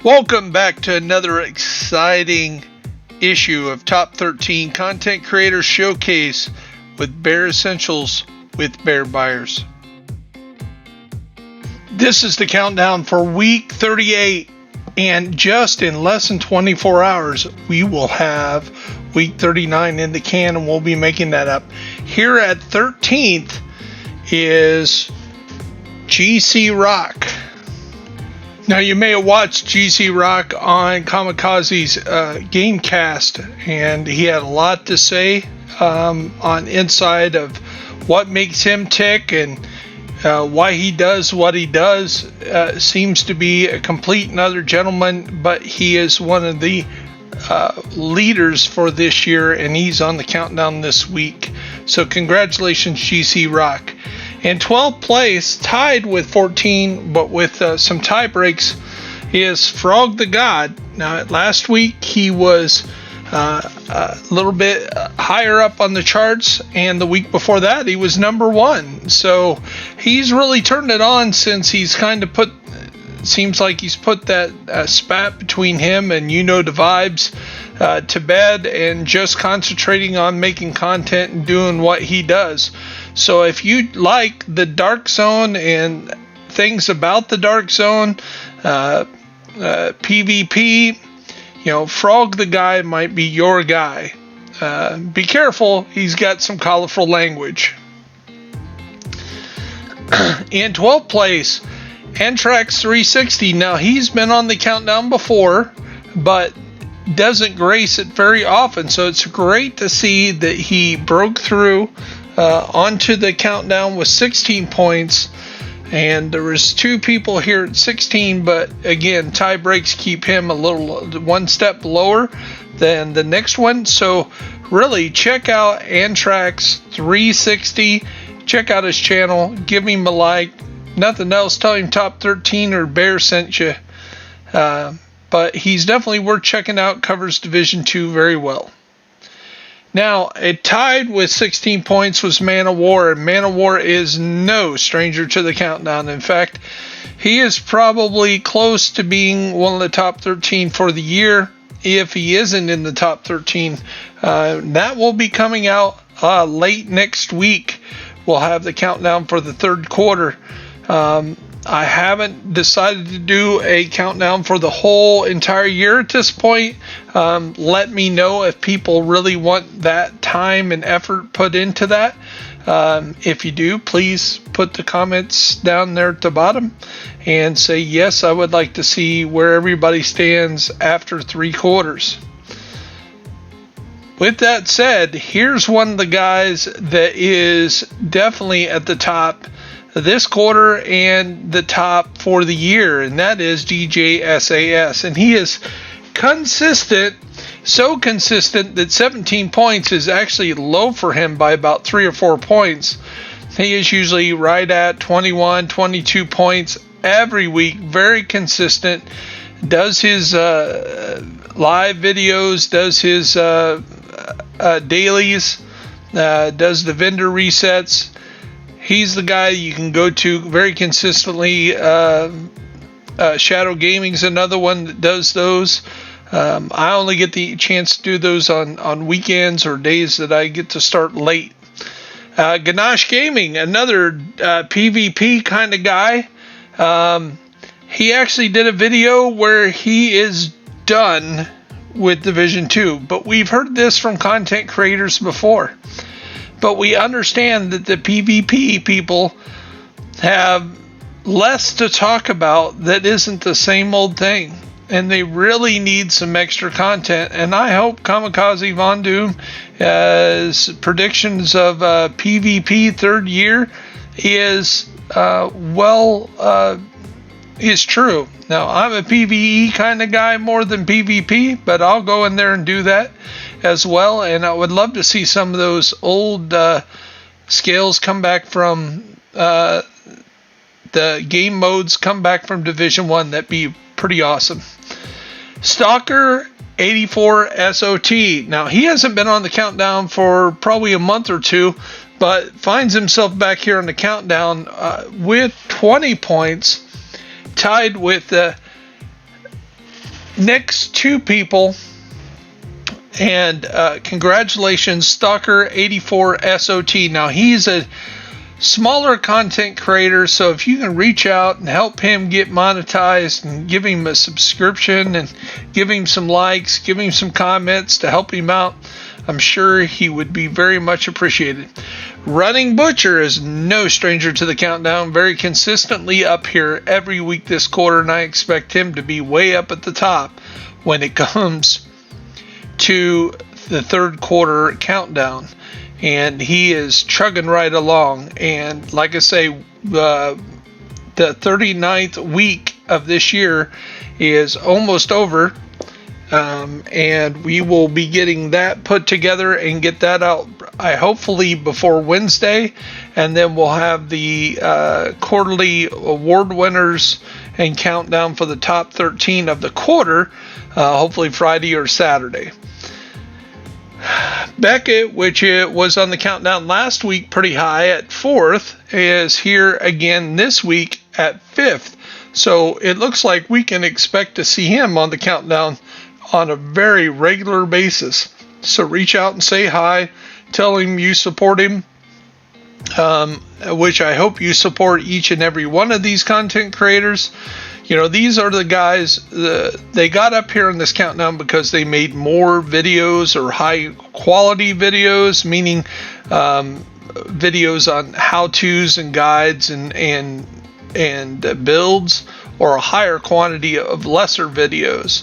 Welcome back to another exciting issue of Top 13 Content Creators Showcase with Bear Essentials with Bear Buyers. This is the countdown for week 38, and just in less than 24 hours, we will have week 39 in the can, and we'll be making that up. Here at 13th is GC Rock. Now, you may have watched GC Rock on Kamikaze's Gamecast, and he had a lot to say on inside of what makes him tick and why he does what he does. Seems to be a complete and utter gentleman, but he is one of the leaders for this year, and he's on the countdown this week. So congratulations, GC Rock. In 12th place, tied with 14, but with some tie breaks, is Frog the God. Now, last week he was a little bit higher up on the charts, and the week before that he was number one. So he's really turned it on since he's kind of seems like he's put that spat between him and You Know the Vibes to bed, and just concentrating on making content and doing what he does. So if you like the Dark Zone and things about the Dark Zone, PvP, Frog the Guy might be your guy. Be careful, he's got some colorful language. In 12th place, Antrax 360. Now, he's been on the countdown before, but doesn't grace it very often. So it's great to see that he broke through onto the countdown with 16 points. And there was two people here at 16, but again, tie breaks keep him one step lower than the next one. So really check out Antrax 360. Check out his channel. Give him a like. Nothing else. Tell him Top 13 or Bear sent you. But he's definitely worth checking out. Covers Division 2 very well. Now, it tied with 16 points was Man of War, and Man of War is no stranger to the countdown. In fact, he is probably close to being one of the top 13 for the year. If he isn't in the top 13, that will be coming out late next week. We'll have the countdown for the third quarter. I haven't decided to do a countdown for the whole entire year at this point. Let me know if people really want that time and effort put into that. If you do, please put the comments down there at the bottom and say, yes, I would like to see where everybody stands after three quarters. With that said, here's one of the guys that is definitely at the top this quarter and the top for the year, and that is DJ SAS. And he is consistent, so consistent that 17 points is actually low for him by about 3 or 4 points. He is usually right at 21, 22 points every week, very consistent, does his live videos, does his dailies, does the vendor resets. He's the guy you can go to very consistently. Shadow Gaming's another one that does those. I only get the chance to do those on weekends or days that I get to start late. Ganache Gaming, another PvP kind of guy. He actually did a video where he is done with Division 2, but we've heard this from content creators before. But we understand that the PvP people have less to talk about that isn't the same old thing. And they really need some extra content. And I hope Kamikaze Von Doom's predictions of PvP third year is true. Now, I'm a PvE kind of guy more than PvP, but I'll go in there and do that as well. And I would love to see some of those old scales come back from the game modes come back from Division 1. That'd be pretty awesome. Stalker 84 SOT. Now, he hasn't been on the countdown for probably a month or two, but finds himself back here on the countdown with 20 points, tied with next two people, and congratulations, Stalker84 SOT. Now, he's a smaller content creator, so if you can reach out and help him get monetized and give him a subscription and give him some likes, give him some comments to help him out, I'm sure he would be very much appreciated. Running Butcher is no stranger to the countdown, very consistently up here every week this quarter, and I expect him to be way up at the top when it comes to the third quarter countdown. And he is chugging right along. And like I say, the 39th week of this year is almost over. And we will be getting that put together and get that out, hopefully before Wednesday. And then we'll have the quarterly award winners and countdown for the top 13 of the quarter, hopefully Friday or Saturday. Beckett, which it was on the countdown last week pretty high at 4th, is here again this week at 5th. So it looks like we can expect to see him on the countdown on a very regular basis. So reach out and say hi, tell him you support him, which I hope you support each and every one of these content creators. You know, these are the guys, they got up here in this countdown because they made more videos or high quality videos, meaning videos on how-tos and guides and builds, or a higher quantity of lesser videos.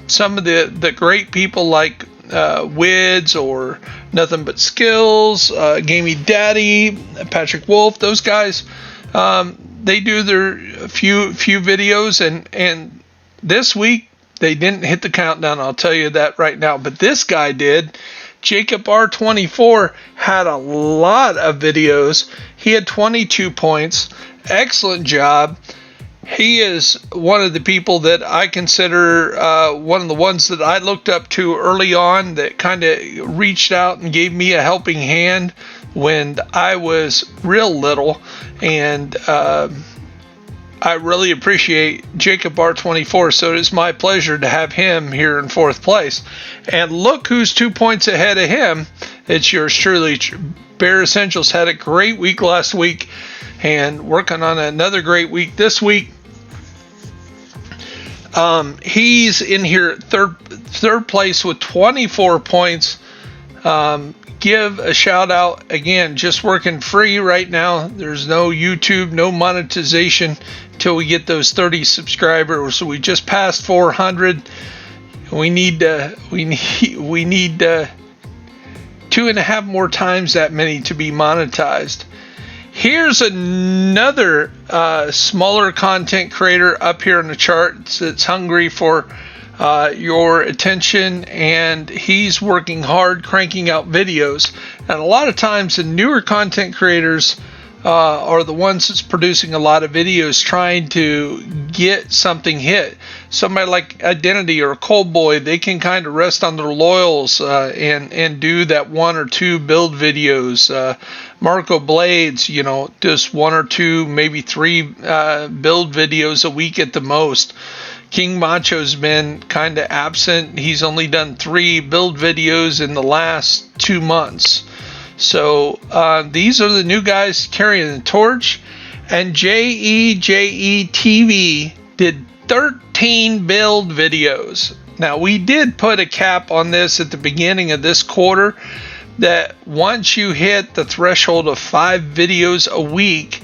Some of the great people like Wids or Nothing But Skills, Gamey Daddy, Patrick Wolf, those guys, they do their few videos, and this week they didn't hit the countdown, I'll tell you that right now, but this guy did. Jacob R24 had a lot of videos. He had 22 points. Excellent job. He is one of the people that I consider one of the ones that I looked up to early on, that kind of reached out and gave me a helping hand when I was real little, and I really appreciate Jacob R24, so it is my pleasure to have him here in 4th place. And look who's 2 points ahead of him. It's yours truly. Bear Essentials had a great week last week and working on another great week this week. He's in here third place with 24 points. Give a shout out again, just working free right now. There's no YouTube, no monetization until we get those 30 subscribers. So we just passed 400. We need 2.5 more times that many to be monetized. Here's another smaller content creator up here in the charts that's hungry for your attention, and he's working hard cranking out videos. And a lot of times the newer content creators are the ones that's producing a lot of videos trying to get something hit. Somebody like Identity or Cold Boy, they can kind of rest on their laurels and do that 1 or 2 build videos. Marco Blades, you know, just 1 or 2, maybe 3 build videos a week at the most. King Macho's been kind of absent. He's only done 3 build videos in the last 2 months. So these are the new guys carrying the torch. And JEJE did 13 build videos. Now, we did put a cap on this at the beginning of this quarter, that once you hit the threshold of 5 videos a week,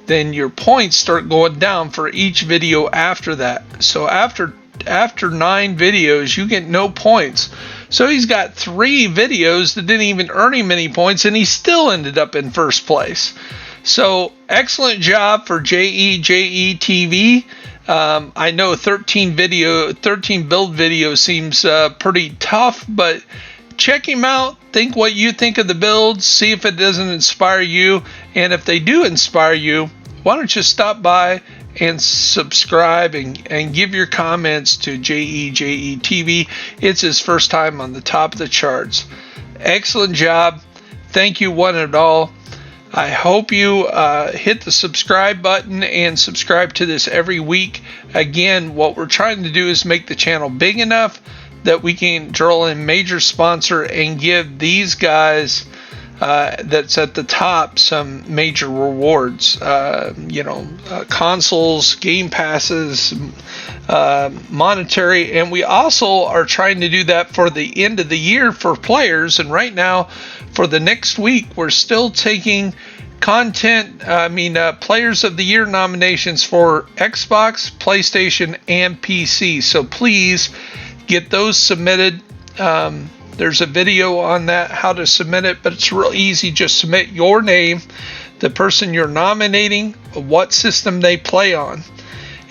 then your points start going down for each video after that. So after 9 videos, you get no points. So he's got 3 videos that didn't even earn him any points, and he still ended up in 1st place. So excellent job for JEJE TV. I know 13 build video seems pretty tough, but check him out. Think what you think of the builds. See if it doesn't inspire you. And if they do inspire you, why don't you stop by and subscribe and give your comments to JEJE TV. It's his first time on the top of the charts. Excellent job. Thank you one and all. I hope you hit the subscribe button and subscribe to this every week. Again, what we're trying to do is make the channel big enough that we can draw in major sponsor and give these guys that's at the top some major rewards. Consoles, game passes, monetary, and we also are trying to do that for the end of the year for players. And right now, for the next week, we're still taking players of the year nominations for Xbox, PlayStation, and PC. So please get those submitted. There's a video on that, how to submit it, but it's real easy. Just submit your name, the person you're nominating, what system they play on.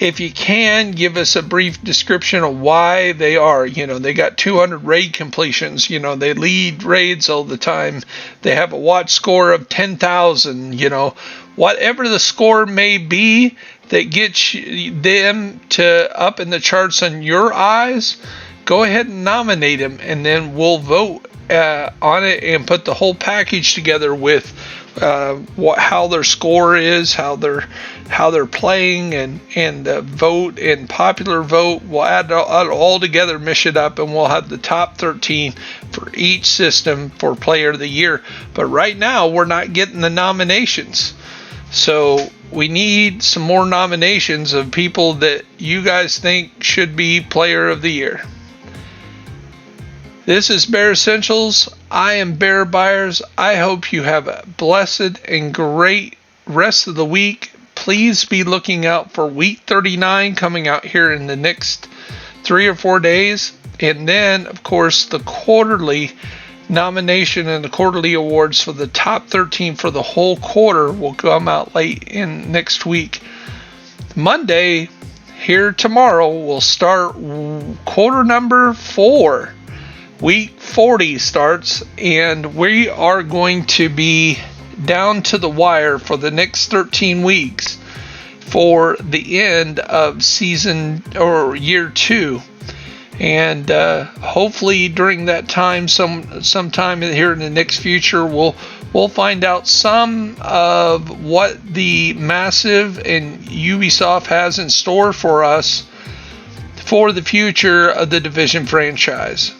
If you can, give us a brief description of why they are. They got 200 raid completions. They lead raids all the time. They have a watch score of 10,000. Whatever the score may be that gets them to up in the charts on your eyes, go ahead and nominate them, and then we'll vote on it and put the whole package together with how their score is, how they're playing, and vote and popular vote. We'll add it all together, mish it up, and we'll have the top 13 for each system for Player of the Year. But right now, we're not getting the nominations, so we need some more nominations of people that you guys think should be Player of the Year. This is Bear Essentials. I am Bear Byers. I hope you have a blessed and great rest of the week. Please be looking out for week 39 coming out here in the next 3 or 4 days. And then, of course, the quarterly nomination and the quarterly awards for the top 13 for the whole quarter will come out late in next week. Monday, here tomorrow, we'll start quarter number 4. Week 40 starts, and we are going to be down to the wire for the next 13 weeks for the end of season or year 2. And hopefully during that time, sometime here in the next future, we'll find out some of what the Massive and Ubisoft has in store for us for the future of the Division franchise.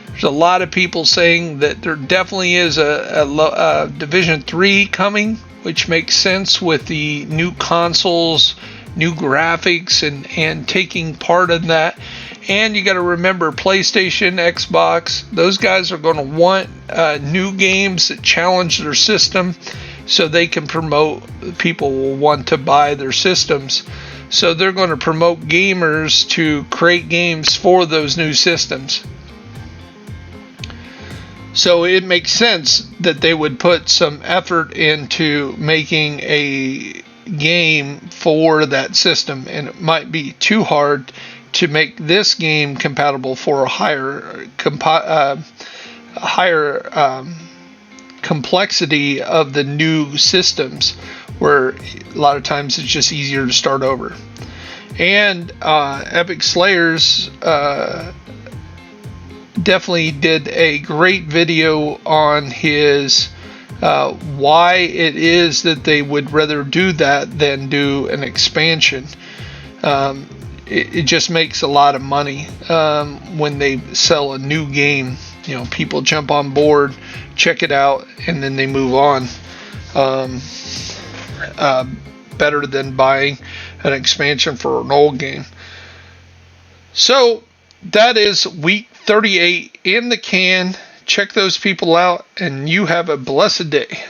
There's a lot of people saying that there definitely is a Division 3 coming, which makes sense with the new consoles, new graphics, and taking part in that. And you got to remember, PlayStation, Xbox, those guys are going to want new games that challenge their system so they can promote. People will want to buy their systems. So they're going to promote gamers to create games for those new systems. So it makes sense that they would put some effort into making a game for that system, and it might be too hard to make this game compatible for a higher complexity of the new systems, where a lot of times it's just easier to start over. And Epic Slayers definitely did a great video on his why it is that they would rather do that than do an expansion. It just makes a lot of money when they sell a new game. People jump on board, check it out, and then they move on. Better than buying an expansion for an old game. So that is week 38 in the can. Check those people out, and you have a blessed day.